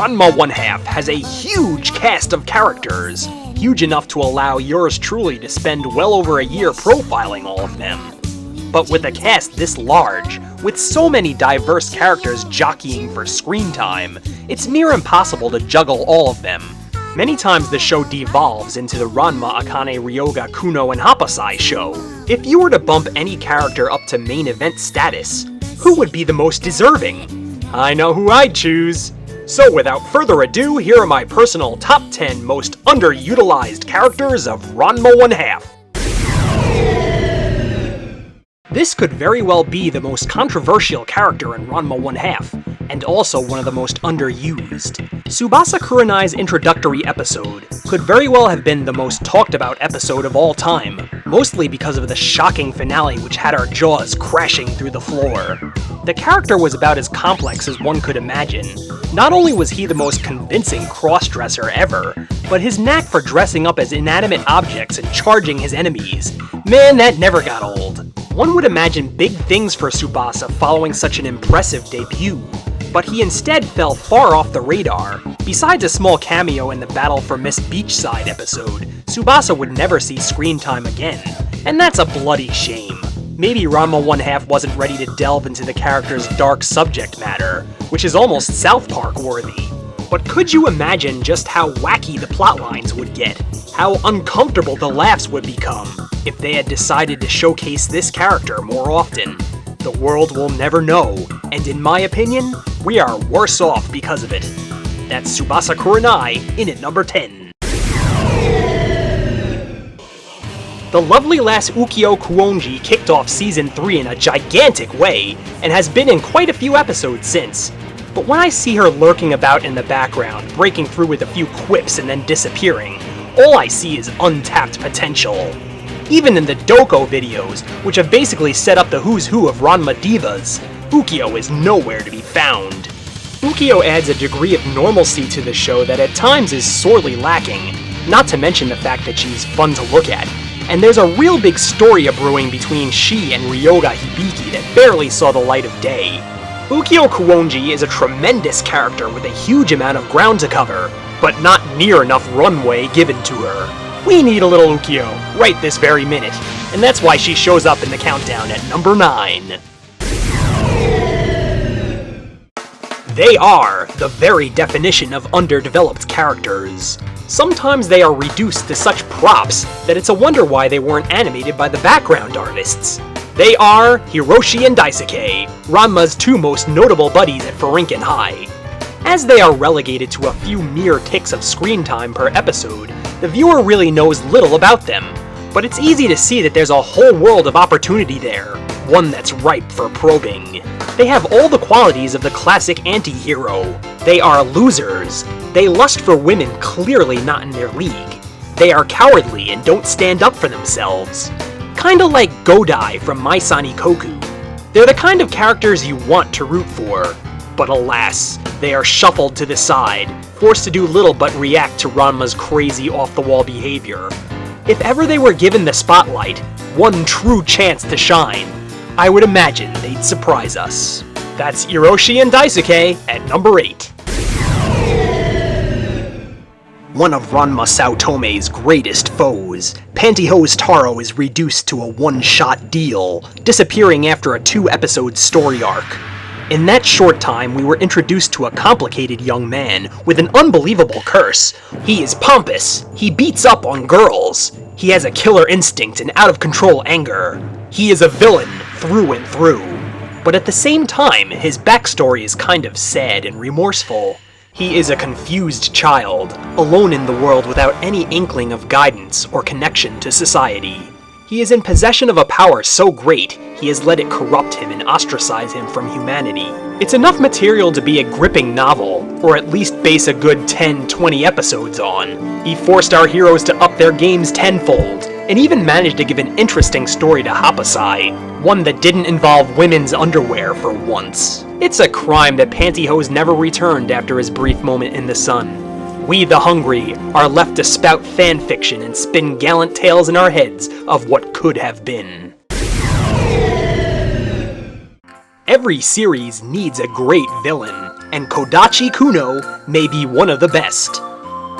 Ranma 1/2 has a huge cast of characters, huge enough to allow yours truly to spend well over a year profiling all of them. But with a cast this large, with so many diverse characters jockeying for screen time, it's near impossible to juggle all of them. Many times the show devolves into the Ranma Akane Ryoga Kuno and Hapasai show. If you were to bump any character up to main event status, who would be the most deserving? I know who I'd choose. So without further ado, here are my personal top 10 most underutilized characters of Ranma 1/2. This could very well be the most controversial character in Ranma 1/2, and also one of the most underused. Tsubasa Kurenai's introductory episode could very well have been the most talked about episode of all time, mostly because of the shocking finale which had our jaws crashing through the floor. The character was about as complex as one could imagine. Not only was he the most convincing cross-dresser ever, but his knack for dressing up as inanimate objects and charging his enemies, man, that never got old. One would imagine big things for Tsubasa following such an impressive debut, but he instead fell far off the radar. Besides a small cameo in the Battle for Miss Beachside episode, Tsubasa would never see screen time again, and that's a bloody shame. Maybe Ranma 1/2 wasn't ready to delve into the character's dark subject matter, which is almost South Park worthy. But could you imagine just how wacky the plotlines would get? How uncomfortable the laughs would become if they had decided to showcase this character more often? The world will never know, and in my opinion, we are worse off because of it. That's Tsubasa Kurenai in at number 10. The lovely lass Ukyo Kuonji kicked off Season 3 in a gigantic way, and has been in quite a few episodes since. But when I see her lurking about in the background, breaking through with a few quips and then disappearing, all I see is untapped potential. Even in the Doko videos, which have basically set up the who's who of Ranma divas, Ukyo is nowhere to be found. Ukyo adds a degree of normalcy to the show that at times is sorely lacking, not to mention the fact that she's fun to look at. And there's a real big story brewing between she and Ryoga Hibiki that barely saw the light of day. Ukyo Kuonji is a tremendous character with a huge amount of ground to cover, but not near enough runway given to her. We need a little Ukyo, right this very minute, and that's why she shows up in the countdown at number 9. They are the very definition of underdeveloped characters. Sometimes they are reduced to such props that it's a wonder why they weren't animated by the background artists. They are Hiroshi and Dice, Ranma's two most notable buddies at Furinken High. As they are relegated to a few mere ticks of screen time per episode, the viewer really knows little about them, but it's easy to see that there's a whole world of opportunity there, one that's ripe for probing. They have all the qualities of the classic anti-hero. They are losers. They lust for women clearly not in their league. They are cowardly and don't stand up for themselves. Kinda like Godai from My Sani Koku. They're the kind of characters you want to root for, but alas, they are shuffled to the side, forced to do little but react to Ranma's crazy off-the-wall behavior. If ever they were given the spotlight, one true chance to shine, I would imagine they'd surprise us. That's Hiroshi and Dice at number 8. One of Ranma Saotome's greatest foes, Pantyhose Taro is reduced to a one-shot deal, disappearing after a 2-episode story arc. In that short time, we were introduced to a complicated young man with an unbelievable curse. He is pompous, he beats up on girls, he has a killer instinct and out-of-control anger. He is a villain through and through. But at the same time, his backstory is kind of sad and remorseful. He is a confused child, alone in the world without any inkling of guidance or connection to society. He is in possession of a power so great, he has let it corrupt him and ostracize him from humanity. It's enough material to be a gripping novel, or at least base a good 10-20 episodes on. He forced our heroes to up their games tenfold, and even managed to give an interesting story to Hapasai, one that didn't involve women's underwear for once. It's a crime that Pantyhose never returned after his brief moment in the sun. We, the hungry, are left to spout fanfiction and spin gallant tales in our heads of what could have been. Every series needs a great villain, and Kodachi Kuno may be one of the best.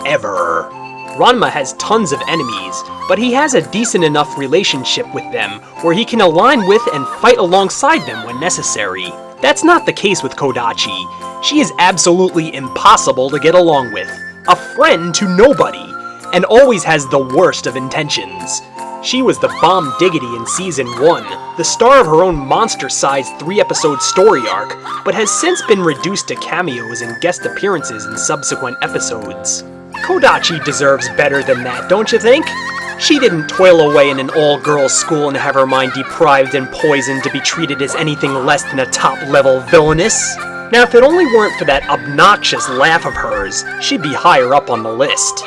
Ever. Ranma has tons of enemies, but he has a decent enough relationship with them where he can align with and fight alongside them when necessary. That's not the case with Kodachi. She is absolutely impossible to get along with, a friend to nobody, and always has the worst of intentions. She was the bomb diggity in Season 1, the star of her own monster-sized 3-episode story arc, but has since been reduced to cameos and guest appearances in subsequent episodes. Kodachi deserves better than that, don't you think? She didn't toil away in an all-girls school and have her mind deprived and poisoned to be treated as anything less than a top-level villainess. Now, if it only weren't for that obnoxious laugh of hers, she'd be higher up on the list.